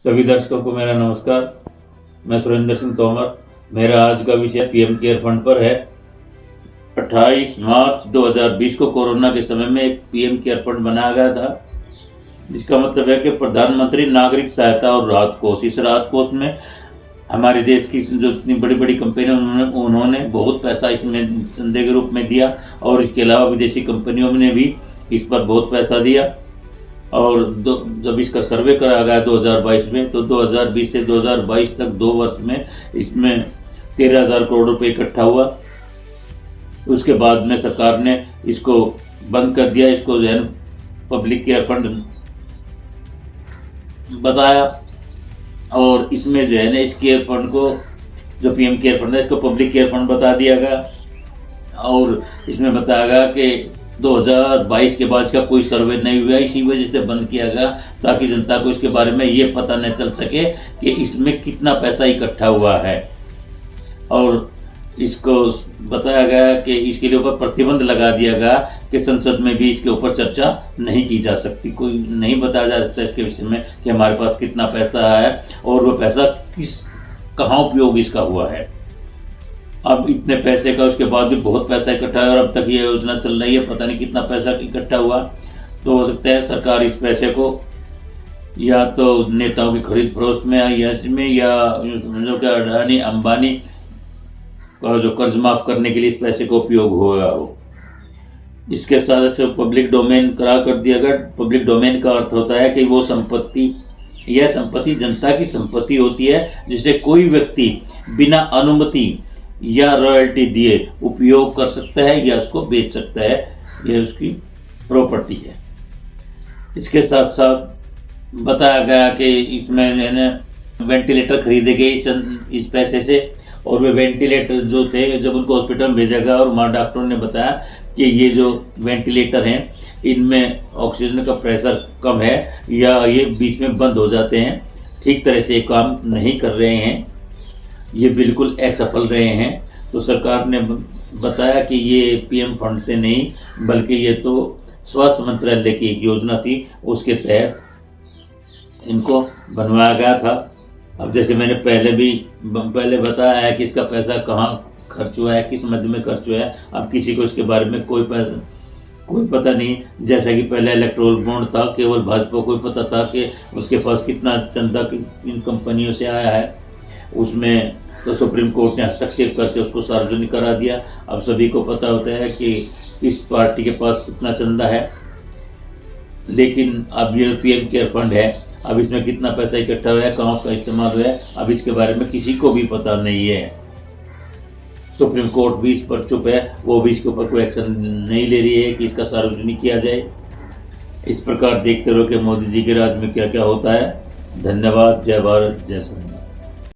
सभी दर्शकों को मेरा नमस्कार। मैं सुरेंद्र सिंह तोमर। मेरा आज का विषय पीएम केयर फंड पर है। 28 मार्च 2020 को कोरोना के समय में एक पीएम केयर फंड बनाया गया था, जिसका मतलब है कि प्रधानमंत्री नागरिक सहायता और राहत कोष। इस राहत कोष में हमारे देश की जो इतनी बड़ी बड़ी कंपनियां उन्होंने बहुत पैसा इसमें चंदे के रूप में दिया, और इसके अलावा विदेशी कंपनियों ने भी इस पर बहुत पैसा दिया। और जब इसका सर्वे करा गया 2022 में, तो 2020 से 2022 तक 2 वर्ष में इसमें 13,000 करोड़ रुपए इकट्ठा हुआ। उसके बाद में सरकार ने इसको बंद कर दिया, इसको जो है पब्लिक केयर फंड बताया। और इसमें जो है ना, इस केयर फंड को, जो पीएम केयर फंड है, इसको पब्लिक केयर फंड बता दिया गया। और इसमें बताया गया कि 2022 के बाद का कोई सर्वे नहीं हुआ, इसी वजह से बंद किया गया, ताकि जनता को इसके बारे में ये पता न चल सके कि इसमें कितना पैसा इकट्ठा हुआ है। और इसको बताया गया कि इसके लिए ऊपर प्रतिबंध लगा दिया गया कि संसद में भी इसके ऊपर चर्चा नहीं की जा सकती। कोई नहीं बताया जा सकता इसके विषय में कि हमारे पास कितना पैसा है और वो पैसा कहाँ उपयोग इसका हुआ है। अब इतने पैसे का, उसके बाद भी बहुत पैसा इकट्ठा है, और अब तक ये योजना चल रही है, पता नहीं कितना पैसा इकट्ठा हुआ। तो हो सकता है सरकार इस पैसे को या तो नेताओं की खरीद फरोख्त में, या इसमें, या समझो कि अडानी अंबानी का जो कर्ज माफ करने के लिए इस पैसे का उपयोग होगा हो। इसके साथ पब्लिक डोमेन करार कर दिया गया। पब्लिक डोमेन का अर्थ होता है कि वो संपत्ति, यह संपत्ति जनता की संपत्ति होती है, जिसे कोई व्यक्ति बिना अनुमति या रॉयल्टी दिए उपयोग कर सकता है या उसको बेच सकता है। यह उसकी प्रॉपर्टी है। इसके साथ साथ बताया गया कि इसमें वेंटिलेटर खरीदे गए इस पैसे से, और वे वेंटिलेटर जो थे, जब उनको हॉस्पिटल में भेजा गया और वहाँ डॉक्टरों ने बताया कि ये जो वेंटिलेटर हैं, इनमें ऑक्सीजन का प्रेशर कम है, या ये बीच में बंद हो जाते हैं, ठीक तरह से काम नहीं कर रहे हैं, ये बिल्कुल असफल रहे हैं। तो सरकार ने बताया कि ये पीएम फंड से नहीं, बल्कि ये तो स्वास्थ्य मंत्रालय की एक योजना थी, उसके तहत इनको बनवाया गया था। अब जैसे मैंने पहले बताया है कि इसका पैसा कहाँ खर्च हुआ है, किस मद में खर्च हुआ है। अब किसी को इसके बारे में कोई पता नहीं। जैसा कि पहले इलेक्ट्रोल बॉन्ड था, केवल भाजपा को पता था कि उसके पास कितना चंदा इन कंपनियों से आया है। उसमें तो सुप्रीम कोर्ट ने हस्तक्षेप करके उसको सार्वजनिक करा दिया। अब सभी को पता होता है कि इस पार्टी के पास कितना चंदा है। लेकिन अब ये पीएम केयर फंड है, अब इसमें कितना पैसा इकट्ठा हुआ है, कहाँ उसका इस्तेमाल हुआ है, अब इसके बारे में किसी को भी पता नहीं है। सुप्रीम कोर्ट भी इस पर चुप है, वो भी इसके ऊपर कोई एक्शन नहीं ले रही है कि इसका सार्वजनिक किया जाए। इस प्रकार देखते रहो कि मोदी जी के राज में क्या क्या होता है। धन्यवाद। जय भारत, जय सुरेंद्र।